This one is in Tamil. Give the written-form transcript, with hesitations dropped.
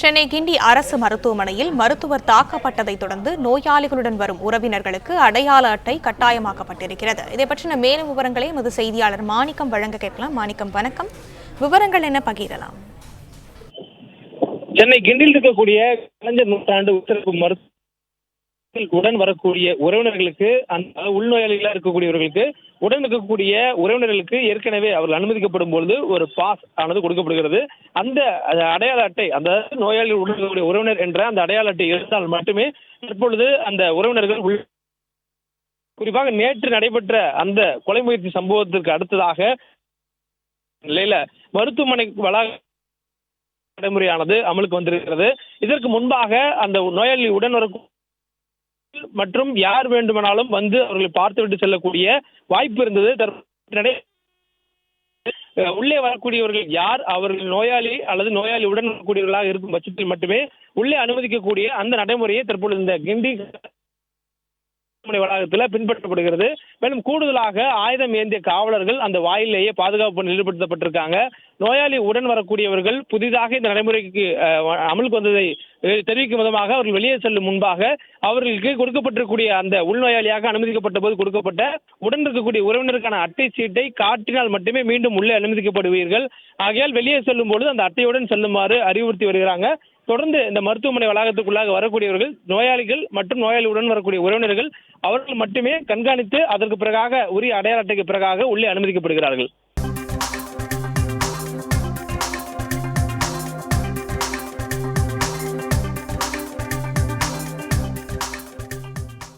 சென்னை கிண்டி அரசு மருத்துவமனையில் மருத்துவர் தாக்கப்பட்டதைத் தொடர்ந்து நோயாளிகளுடன் வரும் உறவினர்களுக்கு அடையாள அட்டை கட்டாயமாக்கப்பட்டிருக்கிறது. இதை பற்றின மேலும் விவரங்களை எமது செய்தியாளர் மாணிக்கம் வழங்க கேட்கலாம். மாணிக்கம், வணக்கம். விவரங்கள் என்ன பகிரலாம்? சென்னை கிண்டியில் இருக்கக்கூடிய கலைஞர் நூற்றாண்டு உத்தரவு மருத்துவ உடன் வரக்கூடிய உறவினர்களுக்கு, அந்த உள்நோயாளிகளா இருக்கக்கூடியவர்களுக்கு உடன் இருக்கக்கூடிய உறவினர்களுக்கு ஏற்கனவே அவர்கள் அனுமதிக்கப்படும் பொழுது ஒரு பாஸ் ஆனது கொடுக்கப்படுகிறது. அந்த அடையாள அட்டை, அந்த நோயாளி உடன் இருக்கக்கூடிய உறவினர் என்ற அந்த அடையாள அட்டை இருந்தால் மட்டுமே தற்பொழுது அந்த உறவினர்கள் குறிப்பாக நேற்று நடைபெற்ற அந்த கொலை முயற்சி சம்பவத்திற்கு அடுத்ததாக நிலையில மருத்துவமனை வளாக நடைமுறையானது அமலுக்கு வந்திருக்கிறது. இதற்கு முன்பாக அந்த நோயாளி உடன் வர மற்றும் யார் வேண்டுமானாலும் வந்து அவர்களை பார்த்துவிட்டு செல்லக்கூடிய வாய்ப்பு இருந்தது. உள்ளே வரக்கூடியவர்கள் யார், அவர்கள் நோயாளி அல்லது நோயாளியுடன் வரக்கூடியவர்களாக இருக்கும் பட்சத்தில் மட்டுமே உள்ளே அனுமதிக்கக்கூடிய அந்த நடைமுறையை தற்பொழுது இந்த கிண்டி வளாகத்தில் பின்பற்றப்படுகிறது. மேலும் கூடுதலாக ஆயுதம் ஏந்திய காவலர்கள் அந்த வாயிலேயே பாதுகாப்பு பணியில் ஈடுபடுத்தப்பட்டிருக்காங்க. நோயாளி உடன் வரக்கூடியவர்கள் புதிதாக இந்த நடைமுறைக்கு அமலுக்கு வந்ததை தெரிவிக்கும் விதமாக அவர்கள் வெளியே செல்லும் முன்பாக அவர்களுக்கு கொடுக்கப்பட்டிருக்கூடிய அந்த உள்நோயாளியாக அனுமதிக்கப்பட்ட போது கொடுக்கப்பட்ட உடன் இருக்கக்கூடிய உறவினருக்கான அட்டை சீட்டை காட்டினால் மட்டுமே மீண்டும் உள்ளே அனுமதிக்கப்படுவீர்கள். ஆகையால் வெளியே செல்லும் பொழுது அந்த அட்டையுடன் செல்லுமாறு அறிவுறுத்தி வருகிறாங்க. தொடர்ந்து இந்த மருத்துவமனை வளாகத்துக்குள்ளாக வரக்கூடியவர்கள் நோயாளிகள் மற்றும் நோயாளியுடன் வரக்கூடிய உறவினர்கள் அவர்கள் மட்டுமே கண்காணித்து அதற்கு பிறகாக உரிய அடையாள அட்டைக்கு பிறகாக உள்ளே அனுமதிக்கப்படுகிறார்கள்.